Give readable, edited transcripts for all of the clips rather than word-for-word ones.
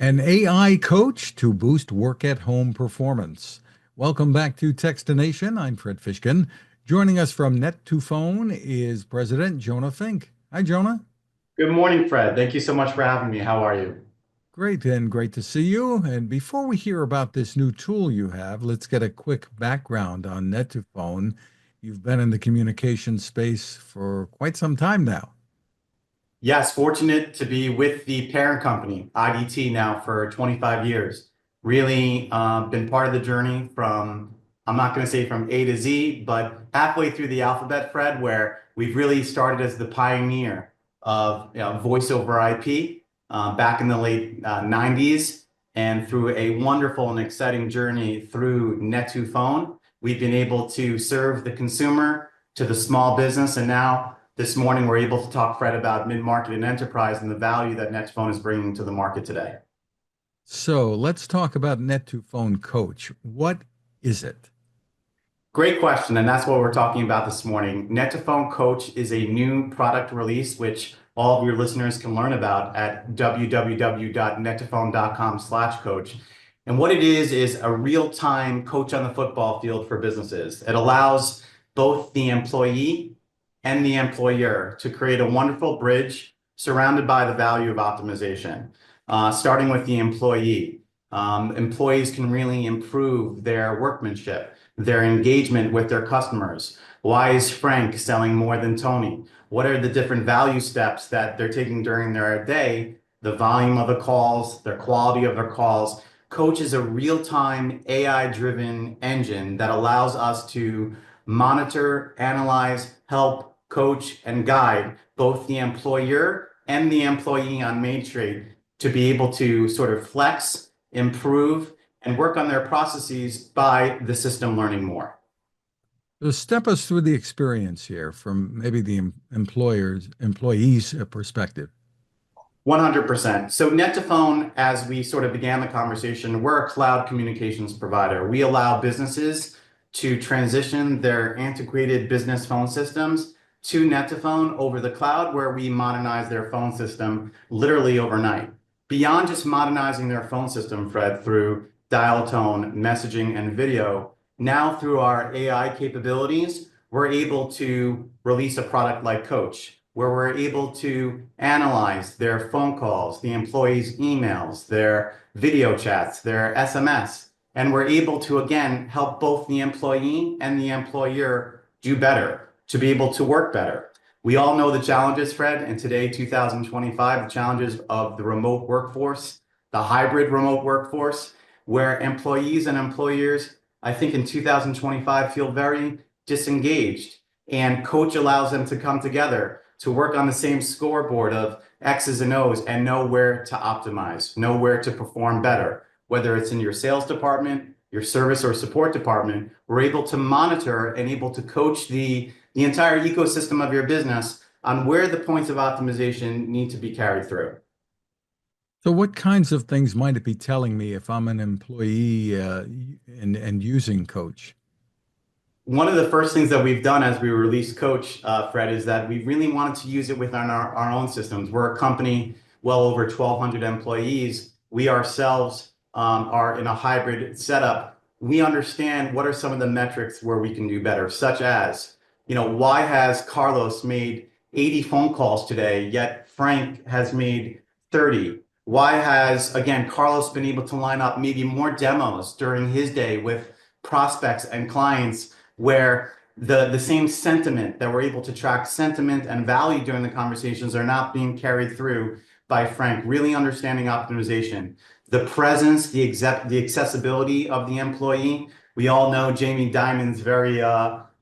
An AI coach to boost work at home performance. Welcome back to Techstination. I'm Fred Fishkin. Joining us from Net2phone is President Jonah Fink. Hi, Jonah. Good morning, Fred. Thank you so much for having me. How are you? Great, and great to see you. And before we hear about this new tool you have, let's get a quick background on Net2phone. You've been in the communication space for quite some time now. Yes, fortunate to be with the parent company, IDT, now for 25 years. Really been part of the journey from, I'm not going to say from A to Z, but halfway through the alphabet, Fred, where we've really started as the pioneer of voice over IP back in the late 90s. And through a wonderful and exciting journey through Net2phone, we've been able to serve the consumer to the small business. And now this morning, we're able to talk, Fred, about mid-market and enterprise and the value that Net2phone is bringing to the market today. So let's talk about Net2phone Coach. What is it? Great question, and that's what we're talking about this morning. Net2phone Coach is a new product release, which all of your listeners can learn about at www.net2phone.com/coach. And what it is a real-time coach on the football field for businesses. It allows both the employee and the employer to create a wonderful bridge surrounded by the value of optimization. Starting with the employee. Employees can really improve their workmanship, their engagement with their customers. Why is Frank selling more than Tony? What are the different value steps that they're taking during their day? The volume of the calls, the quality of their calls. Coach is a real-time AI-driven engine that allows us to monitor, analyze, help, coach, and guide both the employer and the employee on Main Street to be able to sort of flex, improve, and work on their processes by the system learning more. So step us through the experience here from maybe the employee's perspective. 100%. So Net2phone, as we sort of began the conversation, we're a cloud communications provider. We allow businesses to transition their antiquated business phone systems to Net2phone over the cloud, where we modernize their phone system literally overnight. Beyond just modernizing their phone system, Fred, through dial tone, messaging, and video, now through our AI capabilities, we're able to release a product like Coach, where we're able to analyze their phone calls, the employees' emails, their video chats, their SMS, and we're able to, again, help both the employee and the employer do better, to be able to work better. We all know the challenges, Fred, and today, 2025, the challenges of the remote workforce, the hybrid remote workforce, where employees and employers, I think in 2025, feel very disengaged. And Coach allows them to come together to work on the same scoreboard of X's and O's and know where to optimize, know where to perform better. Whether it's in your sales department, your service or support department, we're able to monitor and able to coach the entire ecosystem of your business on where the points of optimization need to be carried through. So what kinds of things might it be telling me if I'm an employee and using Coach? One of the first things that we've done as we released Coach, Fred, is that we really wanted to use it within our own systems. We're a company well over 1,200 employees. We ourselves are in a hybrid setup. We understand what are some of the metrics where we can do better, such as, why has Carlos made 80 phone calls today, yet Frank has made 30? Why has, again, Carlos been able to line up maybe more demos during his day with prospects and clients, where the same sentiment that we're able to track sentiment and value during the conversations are not being carried through by Frank, really understanding optimization, the presence, the accessibility of the employee. We all know Jamie Dimon's very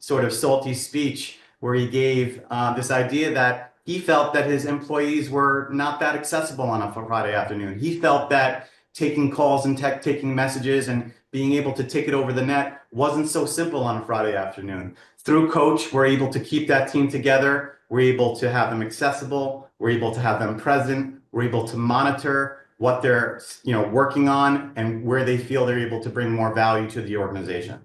sort of salty speech where he gave this idea that he felt that his employees were not that accessible on a Friday afternoon. He felt that taking calls and taking messages and being able to take it over the net wasn't so simple on a Friday afternoon. Through Coach, we're able to keep that team together. We're able to have them accessible. We're able to have them present. We're able to monitor what they're working on and where they feel they're able to bring more value to the organization.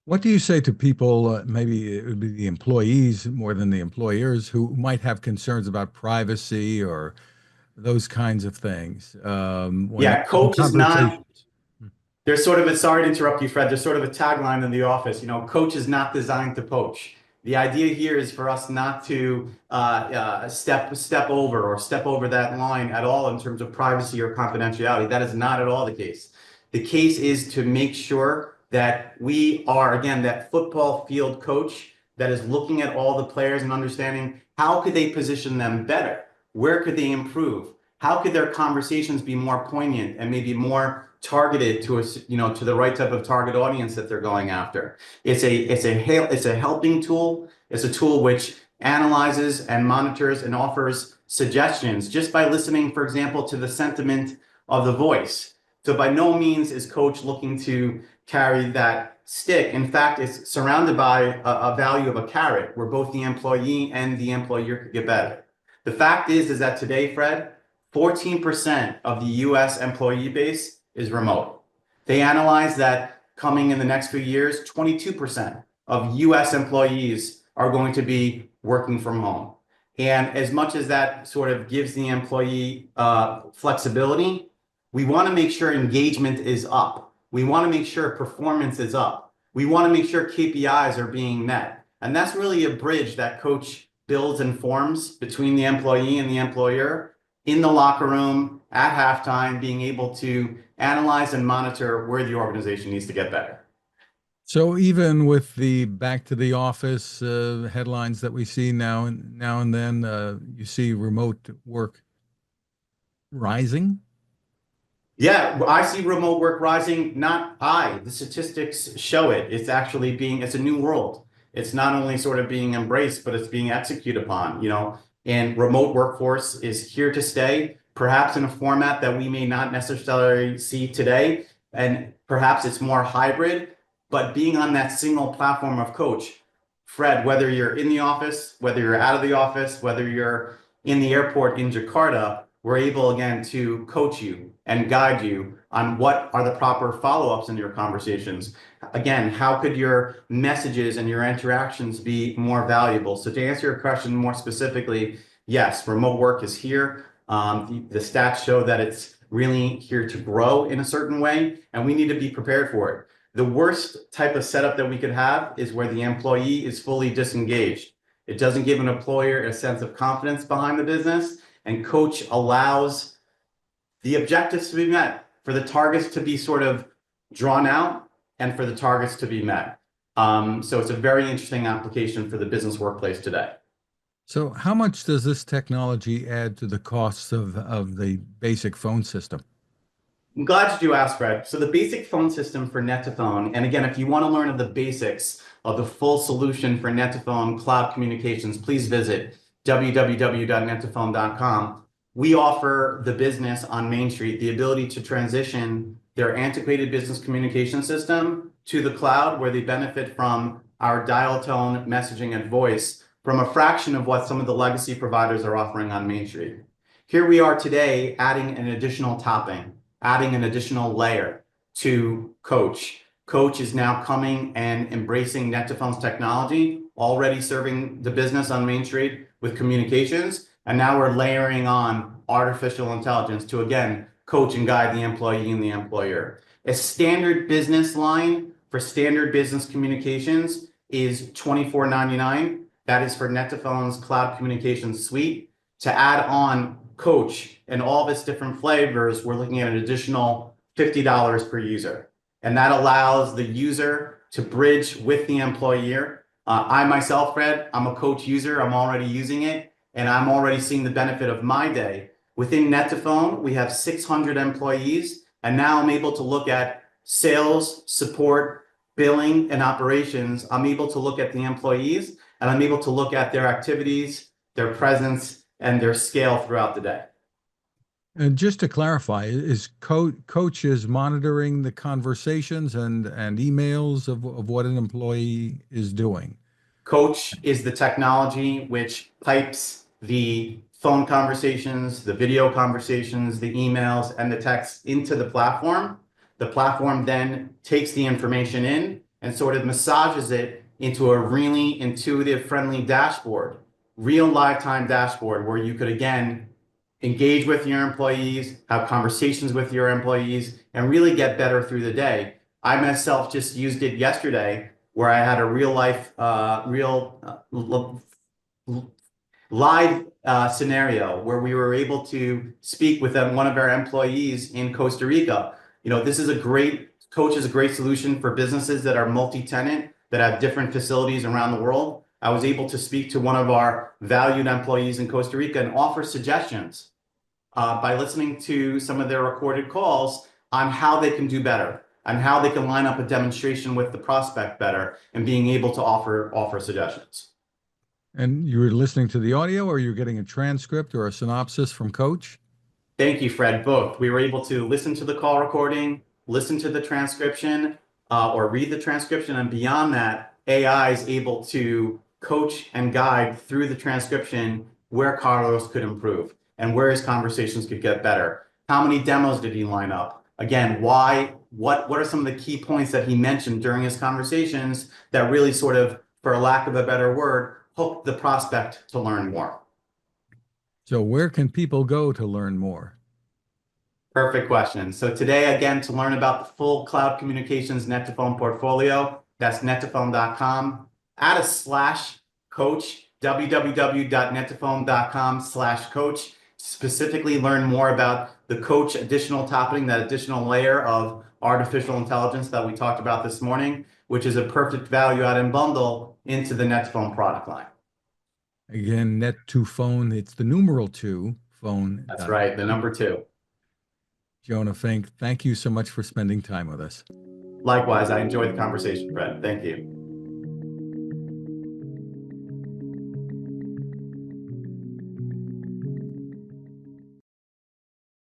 What do you say to people, maybe it would be the employees more than the employers, who might have concerns about privacy or those kinds of things. When Yeah, in coach is not. conversations. There's sort of a, sorry to interrupt you, Fred. There's sort of a tagline in the office, coach is not designed to poach. The idea here is for us not to step over that line at all in terms of privacy or confidentiality. That is not at all the case. The case is to make sure that we are, again, that football field coach that is looking at all the players and understanding how could they position them better? Where could they improve? How could their conversations be more poignant and maybe more targeted to to the right type of target audience that they're going after? It's a helping tool. It's a tool which analyzes and monitors and offers suggestions just by listening, for example, to the sentiment of the voice. So by no means is coach looking to carry that stick. In fact, it's surrounded by a value of a carrot where both the employee and the employer could get better. The fact is that today, Fred, 14% of the US employee base is remote. They analyze that coming in the next few years, 22% of US employees are going to be working from home. And as much as that sort of gives the employee flexibility, we want to make sure engagement is up. We want to make sure performance is up. We want to make sure KPIs are being met. And that's really a bridge that coach builds and forms between the employee and the employer in the locker room at halftime, being able to analyze and monitor where the organization needs to get better. So even with the back to the office headlines that we see now and then, you see remote work rising. Yeah, I see remote work rising. Not I. The statistics show it. It's a new world. It's not only sort of being embraced, but it's being executed upon. And remote workforce is here to stay, perhaps in a format that we may not necessarily see today. And perhaps it's more hybrid, but being on that single platform of coach, Fred, whether you're in the office, whether you're out of the office, whether you're in the airport in Jakarta, we're able again to coach you and guide you on what are the proper follow-ups in your conversations. Again, how could your messages and your interactions be more valuable? So to answer your question more specifically, yes, remote work is here. The stats show that it's really here to grow in a certain way, and we need to be prepared for it. The worst type of setup that we could have is where the employee is fully disengaged. It doesn't give an employer a sense of confidence behind the business, and coach allows the objectives to be met, for the targets to be sort of drawn out and for the targets to be met. So it's a very interesting application for the business workplace today. So how much does this technology add to the costs of the basic phone system? I'm glad you asked, Fred. So the basic phone system for Net2phone, and again, if you want to learn of the basics of the full solution for Net2phone cloud communications, please visit www.net2phone.com. We offer the business on Main Street the ability to transition their antiquated business communication system to the cloud, where they benefit from our dial tone messaging and voice from a fraction of what some of the legacy providers are offering on Main Street. Here we are today adding an additional topping, adding an additional layer to Coach. Coach is now coming and embracing Net2phone's technology, already serving the business on Main Street with communications. And now we're layering on artificial intelligence to, again, coach and guide the employee and the employer. A standard business line for standard business communications is $24.99. That is for Net2phone's cloud communications suite. To add on Coach and all of its different flavors, we're looking at an additional $50 per user. And that allows the user to bridge with the employer. I myself, Fred, I'm a Coach user. I'm already using it, and I'm already seeing the benefit of my day. Within Net2phone, we have 600 employees, and now I'm able to look at sales, support, billing, and operations. I'm able to look at the employees, and I'm able to look at their activities, their presence, and their scale throughout the day. And just to clarify, is Coach is monitoring the conversations and emails of what an employee is doing? Coach is the technology which pipes the phone conversations, the video conversations, the emails, and the texts into the platform. The platform then takes the information in and sort of massages it into a really intuitive, friendly dashboard, real lifetime dashboard, where you could, again, engage with your employees, have conversations with your employees, and really get better through the day. I myself just used it yesterday where I had a real life, live scenario where we were able to speak with one of our employees in Costa Rica. This is a great, Coach is a great solution for businesses that are multi-tenant, that have different facilities around the world. I was able to speak to one of our valued employees in Costa Rica and offer suggestions by listening to some of their recorded calls on how they can do better, on how they can line up a demonstration with the prospect better, and being able to offer suggestions. And you were listening to the audio, or you're getting a transcript or a synopsis from Coach? Thank you, Fred. Both. We were able to listen to the call recording, listen to the transcription, or read the transcription, and beyond that, AI is able to coach and guide through the transcription where Carlos could improve and where his conversations could get better. How many demos did he line up? Again, why? What are some of the key points that he mentioned during his conversations that really sort of, for a lack of a better word, hooked the prospect to learn more? So where can people go to learn more? Perfect question. So today, again, to learn about the full cloud communications Net2phone portfolio, that's net2phone.com. Add a slash coach, www.net2phone.com/coach. Specifically learn more about the coach additional topping, that additional layer of artificial intelligence that we talked about this morning, which is a perfect value add and bundle into the Net2phone product line. Again, Net2phone, it's the numeral 2 phone. That's right, the number 2. Jonah Fink, thank you so much for spending time with us. Likewise, I enjoyed the conversation, Fred. Thank you.